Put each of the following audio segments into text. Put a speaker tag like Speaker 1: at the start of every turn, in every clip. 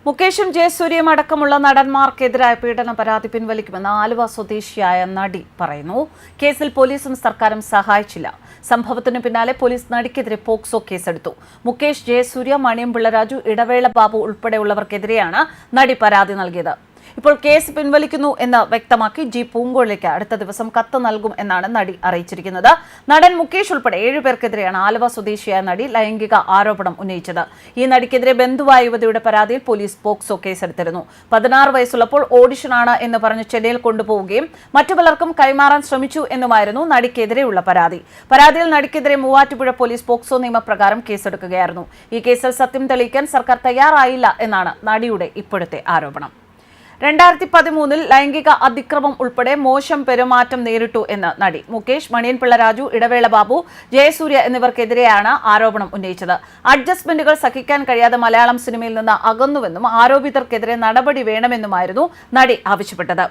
Speaker 1: മുകേഷും ജയസൂര്യയും അടക്കമുള്ള നടന്മാർക്കെതിരായ പീഡന പരാതി പിൻവലിക്കുമെന്ന് ആലുവ സ്വദേശിയായ നടി പറയുന്നു. കേസിൽ പോലീസും സർക്കാരും സഹായിച്ചില്ല. സംഭവത്തിനു പിന്നാലെ പോലീസ് നടിക്കെതിരെ പോക്സോ കേസെടുത്തു. മുകേഷ്, ജയസൂര്യ, മണിയം പിള്ളരാജു, ഇടവേള ബാബു ഉൾപ്പെടെയുള്ളവർക്കെതിരെയാണ് നടി പരാതി നൽകിയത്. ഇപ്പോൾ കേസ് പിൻവലിക്കുന്നു എന്ന് വ്യക്തമാക്കി ജി പൂങ്കോളിലേക്ക് അടുത്ത ദിവസം കത്ത് നൽകും എന്നാണ് നടി അറിയിച്ചിരിക്കുന്നത്. നടൻ മുകേഷ് ഉൾപ്പെടെ 7 പേർക്കെതിരെയാണ് ആലുവ സ്വദേശിയായ നടി ലൈംഗിക ആരോപണം ഉന്നയിച്ചത്. ഈ നടിക്കെതിരെ ബന്ധുവായ യുവതിയുടെ പരാതിയിൽ പോലീസ് പോക്സോ കേസെടുത്തിരുന്നു. 16 വയസ്സുള്ളപ്പോൾ ഓഡിഷനാണ് എന്ന് പറഞ്ഞ് ചെന്നൈയിൽ കൊണ്ടുപോവുകയും മറ്റു പലർക്കും കൈമാറാൻ ശ്രമിച്ചു എന്നുമായിരുന്നു നടിക്കെതിരെയുള്ള പരാതി. പരാതിയിൽ നടിക്കെതിരെ മൂവാറ്റുപുഴ പോലീസ് പോക്സോ നിയമപ്രകാരം കേസെടുക്കുകയായിരുന്നു. ഈ കേസിൽ സത്യം തെളിയിക്കാൻ സർക്കാർ തയ്യാറായില്ല എന്നാണ് നടിയുടെ ഇപ്പോഴത്തെ ആരോപണം. 2013 ലൈംഗിക അതിക്രമം ഉൾപ്പെടെ മോശം പെരുമാറ്റം നേരിട്ടു എന്ന് നടി. മുകേഷ്, മണിയൻ പിള്ളരാജു, ഇടവേള ബാബു, ജയസൂര്യ എന്നിവർക്കെതിരെയാണ് ആരോപണം ഉന്നയിച്ചത്. അഡ്ജസ്റ്റ്മെന്റുകൾ സഹിക്കാൻ കഴിയാതെ മലയാളം സിനിമയിൽ നിന്ന് അകന്നുവെന്നും ആരോപിതർക്കെതിരെ നടപടി വേണമെന്നുമായിരുന്നു നടി ആവശ്യപ്പെട്ടത്.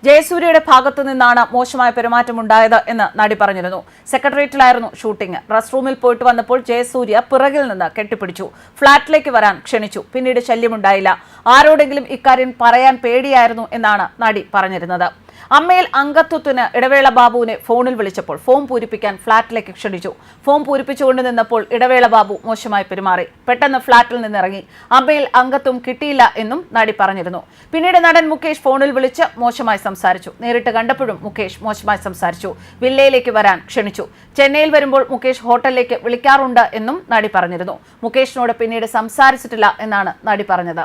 Speaker 1: ജയസൂര്യയുടെ ഭാഗത്തു നിന്നാണ് മോശമായ പെരുമാറ്റമുണ്ടായത് എന്ന് നടി പറഞ്ഞിരുന്നു. സെക്രട്ടേറിയറ്റിലായിരുന്നു ഷൂട്ടിംഗ്. റെസ്റ്റ് റൂമിൽ പോയിട്ട് വന്നപ്പോൾ ജയസൂര്യ പിറകിൽ നിന്ന് കെട്ടിപ്പിടിച്ചു. ഫ്ളാറ്റിലേക്ക് വരാൻ ക്ഷണിച്ചു. പിന്നീട് ശല്യമുണ്ടായില്ല. ആരോടെങ്കിലും ഇക്കാര്യം പറയാൻ പേടിയായിരുന്നു എന്നാണ് നടി പറഞ്ഞിരുന്നത്. അമ്മയിൽ അംഗത്വത്തിന് ഇടവേള ബാബുവിനെ ഫോണിൽ വിളിച്ചപ്പോൾ ഫോം പൂരിപ്പിക്കാൻ ഫ്ളാറ്റിലേക്ക് ക്ഷണിച്ചു. ഫോം പൂരിപ്പിച്ചുകൊണ്ട് നിന്നപ്പോൾ ഇടവേള ബാബു മോശമായി പെരുമാറി. പെട്ടെന്ന് ഫ്ളാറ്റിൽ നിന്നിറങ്ങി. അമ്മയിൽ അംഗത്വം കിട്ടിയില്ല എന്നും നടി പറഞ്ഞിരുന്നു. പിന്നീട് നടൻ മുകേഷ് ഫോണിൽ വിളിച്ച് മോശമായി സംസാരിച്ചു. നേരിട്ട് കണ്ടപ്പോഴും മുകേഷ് മോശമായി സംസാരിച്ചു. വില്ലയിലേക്ക് വരാൻ ക്ഷണിച്ചു. ചെന്നൈയിൽ വരുമ്പോൾ മുകേഷ് ഹോട്ടലിലേക്ക് വിളിക്കാറുണ്ട് എന്നും നടി പറഞ്ഞിരുന്നു. മുകേഷിനോട് പിന്നീട് സംസാരിച്ചിട്ടില്ല എന്നാണ് നടി പറഞ്ഞത്.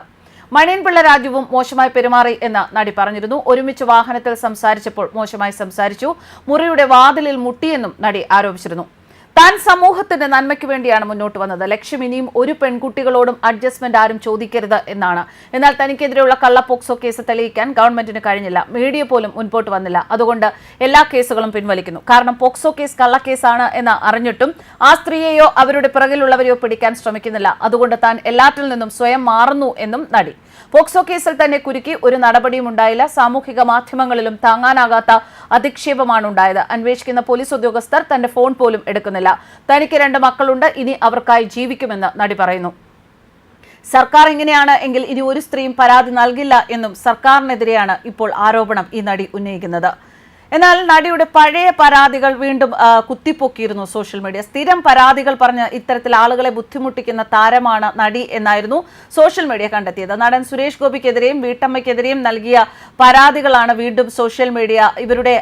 Speaker 1: മണിയൻ പിള്ളരാജുവും മോശമായി പെരുമാറി എന്ന് നടി പറഞ്ഞിരുന്നു. ഒരുമിച്ച് വാഹനത്തിൽ സംസാരിച്ചപ്പോൾ മോശമായി സംസാരിച്ചു. മുറിയുടെ വാതിലിൽ മുട്ടിയെന്നും നടി ആരോപിച്ചിരുന്നു. താൻ സമൂഹത്തിന്റെ നന്മയ്ക്ക് വേണ്ടിയാണ് മുന്നോട്ട് വന്നത്. ലക്ഷ്യം ഇനിയും ഒരു പെൺകുട്ടികളോടും അഡ്ജസ്റ്റ്മെന്റ് ആരും ചോദിക്കരുത് എന്നാണ്. എന്നാൽ തനിക്കെതിരെയുള്ള കള്ള പോക്സോ കേസ് തെളിയിക്കാൻ ഗവൺമെന്റിന് കഴിഞ്ഞില്ല. മീഡിയ പോലും മുൻപോട്ട് വന്നില്ല. അതുകൊണ്ട് എല്ലാ കേസുകളും പിൻവലിക്കുന്നു. കാരണം പോക്സോ കേസ് കള്ളക്കേസാണ് എന്ന് അറിഞ്ഞിട്ടും ആ സ്ത്രീയെയോ അവരുടെ പിറകിലുള്ളവരെയോ പിടിക്കാൻ ശ്രമിക്കുന്നില്ല. അതുകൊണ്ട് താൻ എല്ലാറ്റിൽ നിന്നും സ്വയം മാറുന്നു എന്നും നടി. പോക്സോ കേസിൽ തന്നെ കുരുക്കി ഒരു നടപടിയും ഉണ്ടായില്ല. സാമൂഹിക മാധ്യമങ്ങളിലും താങ്ങാനാകാത്ത അധിക്ഷേപമാണ് ഉണ്ടായത്. അന്വേഷിക്കുന്ന പോലീസ് ഉദ്യോഗസ്ഥർ തന്റെ ഫോൺ പോലും എടുക്കുന്നില്ല. തനിക്ക് 2 മക്കളുണ്ട്. ഇനി അവർക്കായി ജീവിക്കുമെന്ന് നടി പറയുന്നു. സർക്കാർ ഇങ്ങനെയാണ് എങ്കിൽ ഇനി ഒരു സ്ത്രീയും പരാതി നൽകില്ല എന്നും സർക്കാരിനെതിരെയാണ് ഇപ്പോൾ ആരോപണം ഈ നടി ഉന്നയിക്കുന്നത്. എന്നാൽ നടിയുടെ പഴയ പരാതികൾ വീണ്ടും കുത്തിപ്പൊക്കിയിരുന്നു സോഷ്യൽ മീഡിയ. സ്ഥിരം പരാതികൾ പറഞ്ഞ് ഇത്തരത്തിൽ ആളുകളെ ബുദ്ധിമുട്ടിക്കുന്ന താരമാണ് നടി എന്നായിരുന്നു സോഷ്യൽ മീഡിയ കണ്ടെത്തിയത്. നടൻ സുരേഷ് ഗോപിക്കെതിരെയും വീട്ടമ്മയ്ക്കെതിരെയും നൽകിയ പരാതികളാണ് വീണ്ടും സോഷ്യൽ മീഡിയ ഇവരുടെ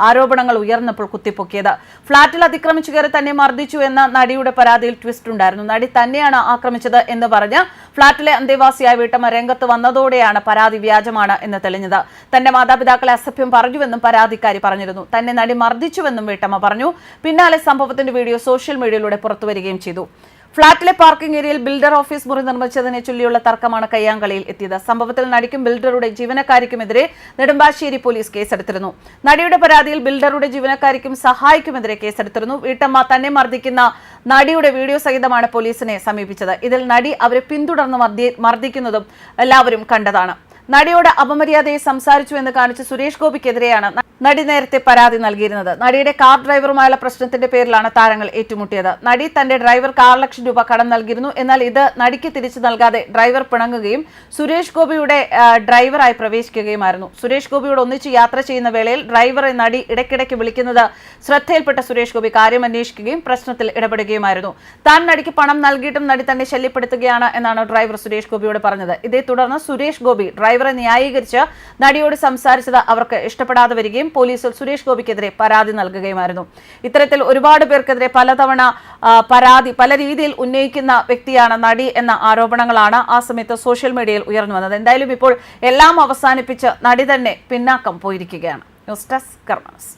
Speaker 1: ആരോപണങ്ങൾ ഉയർന്നപ്പോൾ കുത്തിപ്പൊക്കിയത്. ഫ്ളാറ്റിൽ അതിക്രമിച്ചു കയറി തന്നെ മർദ്ദിച്ചു എന്ന നടിയുടെ പരാതിയിൽ ട്വിസ്റ്റ് ഉണ്ടായിരുന്നു. നടി തന്നെയാണ് ആക്രമിച്ചത് എന്ന് പറഞ്ഞ് ഫ്ളാറ്റിലെ അന്തേവാസിയായ വീട്ടമ്മ രംഗത്ത് വന്നതോടെയാണ് പരാതി വ്യാജമാണ് എന്ന് തെളിഞ്ഞത്. തന്റെ മാതാപിതാക്കളെ അസഭ്യം പറഞ്ഞുവെന്നും പരാതിക്കാരി പറഞ്ഞിരുന്നു. തന്നെ നടി മർദ്ദിച്ചുവെന്നും വീട്ടമ്മ പറഞ്ഞു. പിന്നാലെ സംഭവത്തിന്റെ വീഡിയോ സോഷ്യൽ മീഡിയയിലൂടെ പുറത്തുവരികയും ചെയ്തു. ഫ്ളാറ്റിലെ പാർക്കിംഗ് ഏരിയയിൽ ബിൽഡർ ഓഫീസ് മുറി നിർമ്മിച്ചതിനെ ചൊല്ലിയുള്ള തർക്കമാണ് കയ്യാങ്കളിയിൽ എത്തിയത്. സംഭവത്തിൽ നടിക്കും ബിൽഡറുടെ ജീവനക്കാരിക്കുമെതിരെ നെടുമ്പാശ്ശേരി പോലീസ് കേസെടുത്തിരുന്നു. നടിയുടെ പരാതിയിൽ ബിൽഡറുടെ ജീവനക്കാരിക്കും സഹായിക്കുമെതിരെ കേസെടുത്തിരുന്നു. വീട്ടമ്മ തന്നെ മർദ്ദിക്കുന്ന നടിയുടെ വീഡിയോ സഹിതമാണ് പോലീസിനെ സമീപിച്ചത്. ഇതിൽ നടി അവരെ പിന്തുടർന്ന് മർദ്ദിക്കുന്നതും എല്ലാവരും കണ്ടതാണ്. നടിയോട് അപമര്യാദയെ സംസാരിച്ചു എന്ന് കാണിച്ച് സുരേഷ് ഗോപിക്കെതിരെയാണ് നടി നേരത്തെ പരാതി നൽകിയിരുന്നത്. നടിയുടെ കാർ ഡ്രൈവറുമായുള്ള പ്രശ്നത്തിന്റെ പേരിലാണ് താരങ്ങൾ ഏറ്റുമുട്ടിയത്. നടി തന്റെ ഡ്രൈവർക്ക് 6 ലക്ഷം രൂപ കടം നൽകിയിരുന്നു. എന്നാൽ ഇത് നടിക്ക് തിരിച്ചു നൽകാതെ ഡ്രൈവർ പിണങ്ങുകയും സുരേഷ് ഗോപിയുടെ ഡ്രൈവറായി പ്രവേശിക്കുകയുമായിരുന്നു. സുരേഷ് ഗോപിയോട് ഒന്നിച്ച് യാത്ര ചെയ്യുന്ന വേളയിൽ ഡ്രൈവറെ നടി ഇടയ്ക്കിടയ്ക്ക് വിളിക്കുന്നത് ശ്രദ്ധയിൽപ്പെട്ട സുരേഷ് ഗോപി കാര്യം അന്വേഷിക്കുകയും പ്രശ്നത്തിൽ ഇടപെടുകയുമായിരുന്നു. താൻ നടിക്ക് പണം നൽകിയിട്ടും നടി തന്നെ ശല്യപ്പെടുത്തുകയാണ് എന്നാണ് ഡ്രൈവർ സുരേഷ് ഗോപിയോട് പറഞ്ഞത്. ഇതേ തുടർന്ന് സുരേഷ് ഗോപി ഡ്രൈവറെ ന്യായീകരിച്ച് നടിയോട് സംസാരിച്ചത് അവർക്ക് ഇഷ്ടപ്പെടാതെ വരികയും പോലീസിൽ സുരേഷ് ഗോപിക്കെതിരെ പരാതി നൽകുകയുമായിരുന്നു. ഇത്തരത്തിൽ ഒരുപാട് പേർക്കെതിരെ പലതവണ പരാതി പല രീതിയിൽ ഉന്നയിക്കുന്ന വ്യക്തിയാണ് നടി എന്ന ആരോപണങ്ങളാണ് ആ സമയത്ത് സോഷ്യൽ മീഡിയയിൽ ഉയർന്നു വന്നത്. എന്തായാലും ഇപ്പോൾ എല്ലാം അവസാനിപ്പിച്ച് നടി തന്നെ പിന്നാക്കം പോയിരിക്കുകയാണ്. ന്യൂസ് ഡെസ്ക് കർമ്മ ന്യൂസ്.